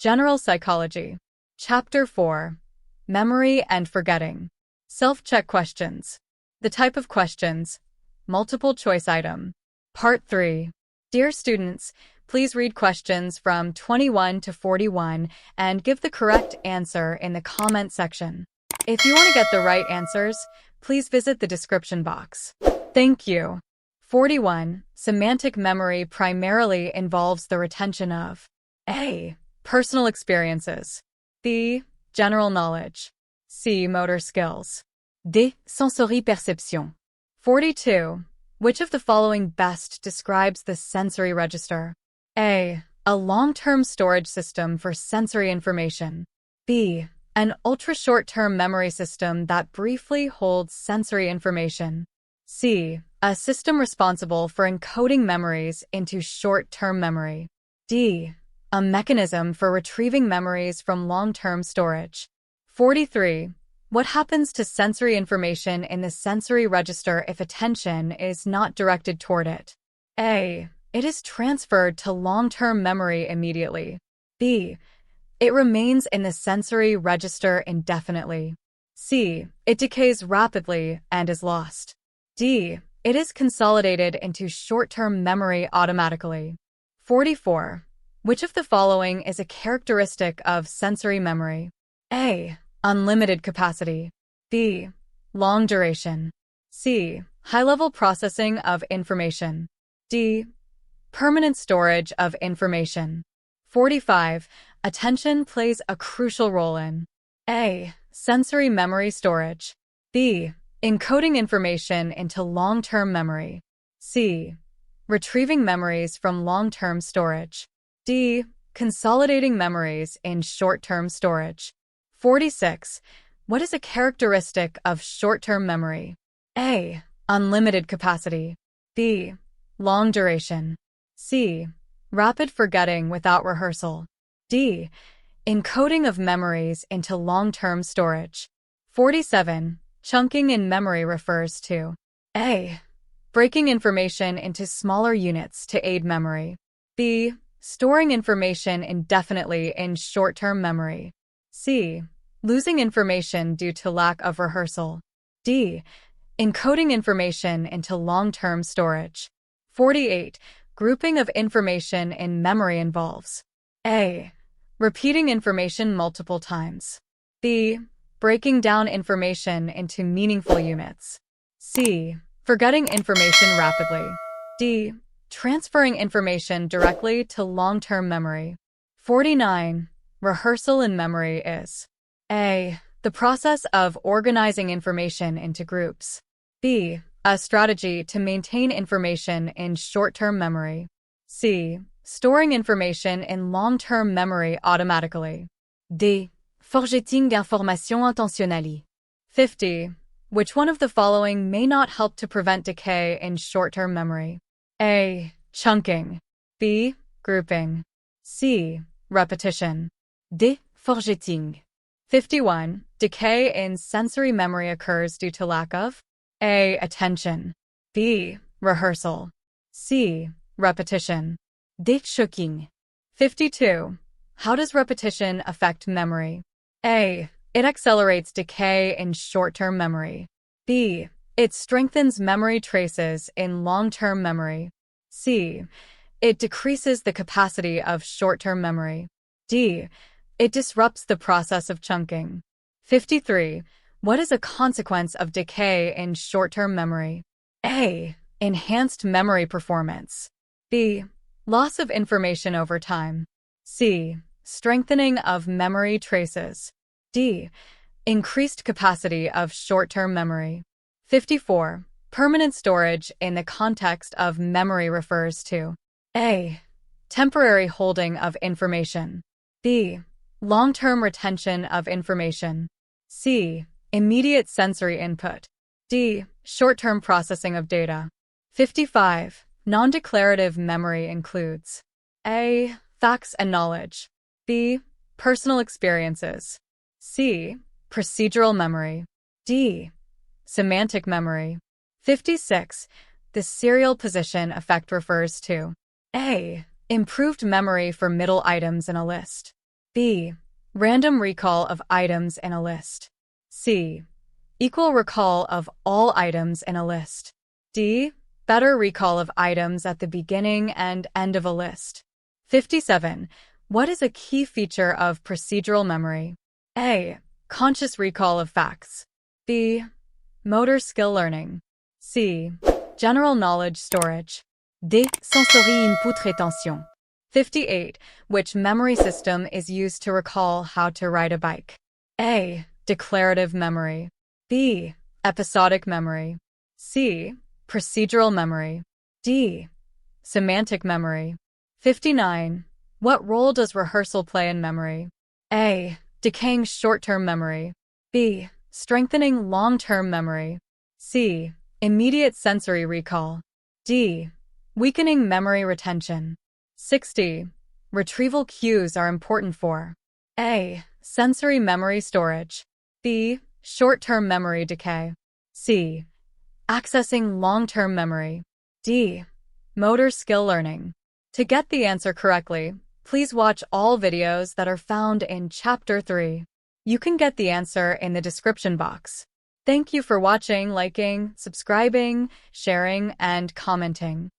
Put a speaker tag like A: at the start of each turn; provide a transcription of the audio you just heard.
A: General Psychology. Chapter 4. Memory and Forgetting. Self-check questions. The type of questions. Multiple choice item. Part 3. Dear students, please read questions from 21 to 41 and give the correct answer in the comment section. If you want to get the right answers, please visit the description box. Thank you. 41. Semantic memory primarily involves the retention of A. Personal experiences. B. General knowledge. C. Motor skills. D. Sensory-perception. 42. Which of the following best describes the sensory register? A. A long-term storage system for sensory information. B. An ultra-short-term memory system that briefly holds sensory information. C. A system responsible for encoding memories into short-term memory. D. A mechanism for retrieving memories from long-term storage. 43. What happens to sensory information in the sensory register if attention is not directed toward it? A. It is transferred to long-term memory immediately. B. It remains in the sensory register indefinitely. C. It decays rapidly and is lost. D. It is consolidated into short-term memory automatically. 44. Which of the following is a characteristic of sensory memory? A. Unlimited capacity. B. Long duration. C. High-level processing of information. D. Permanent storage of information. 45. Attention plays a crucial role in A. Sensory memory storage. B. Encoding information into long-term memory. C. Retrieving memories from long-term storage. D. Consolidating memories in short-term storage. 46. What is a characteristic of short-term memory? A. Unlimited capacity. B. Long duration. C. Rapid forgetting without rehearsal. D. Encoding of memories into long-term storage. 47. Chunking in memory refers to A. Breaking information into smaller units to aid memory. B. Storing information indefinitely in short-term memory. C. Losing information due to lack of rehearsal. D. Encoding information into long-term storage. 48. Grouping of information in memory involves A. Repeating information multiple times. B. Breaking down information into meaningful units. C. Forgetting information rapidly. D. Transferring information directly to long-term memory. 49. Rehearsal in memory is A. The process of organizing information into groups. B. A strategy to maintain information in short-term memory. C. Storing information in long-term memory automatically. D. Forgetting d'informations intentionnelles. 50. Which one of the following may not help to prevent decay in short-term memory? A. Chunking. B. Grouping. C. Repetition. D. Forgetting. 51. Decay in sensory memory occurs due to lack of A. Attention. B. Rehearsal. C. Repetition. D. Chunking. 52. How does repetition affect memory? A. It accelerates decay in short-term memory. B. It strengthens memory traces in long-term memory. C. It decreases the capacity of short-term memory. D. It disrupts the process of chunking. 53. What is a consequence of decay in short-term memory? A. Enhanced memory performance. B. Loss of information over time. C. Strengthening of memory traces. D. Increased capacity of short-term memory. 54. Permanent storage in the context of memory refers to A. Temporary holding of information. B. Long-term retention of information. C. Immediate sensory input. D. Short-term processing of data. 55. Non-declarative memory includes A. Facts and knowledge. B. Personal experiences. C. Procedural memory. D. Semantic memory. 56. The serial position effect refers to A. Improved memory for middle items in a list. B. Random recall of items in a list. C. Equal recall of all items in a list. D. Better recall of items at the beginning and end of a list. 57. What is a key feature of procedural memory? A. Conscious recall of facts. B. Motor skill learning. C. General knowledge storage. D. Sensory input retention. 58. Which memory system is used to recall how to ride a bike? A. Declarative memory. B. Episodic memory. C. Procedural memory. D. Semantic memory. 59. What role does rehearsal play in memory? A. Decaying short-term memory. B. Strengthening long-term memory. C. Immediate sensory recall. D. Weakening memory retention. 60. Retrieval cues are important for A. Sensory memory storage. B. Short-term memory decay. C. Accessing long-term memory. D. Motor skill learning. To get the answer correctly, please watch all videos that are found in Chapter 3. You can get the answer in the description box. Thank you for watching, liking, subscribing, sharing, and commenting.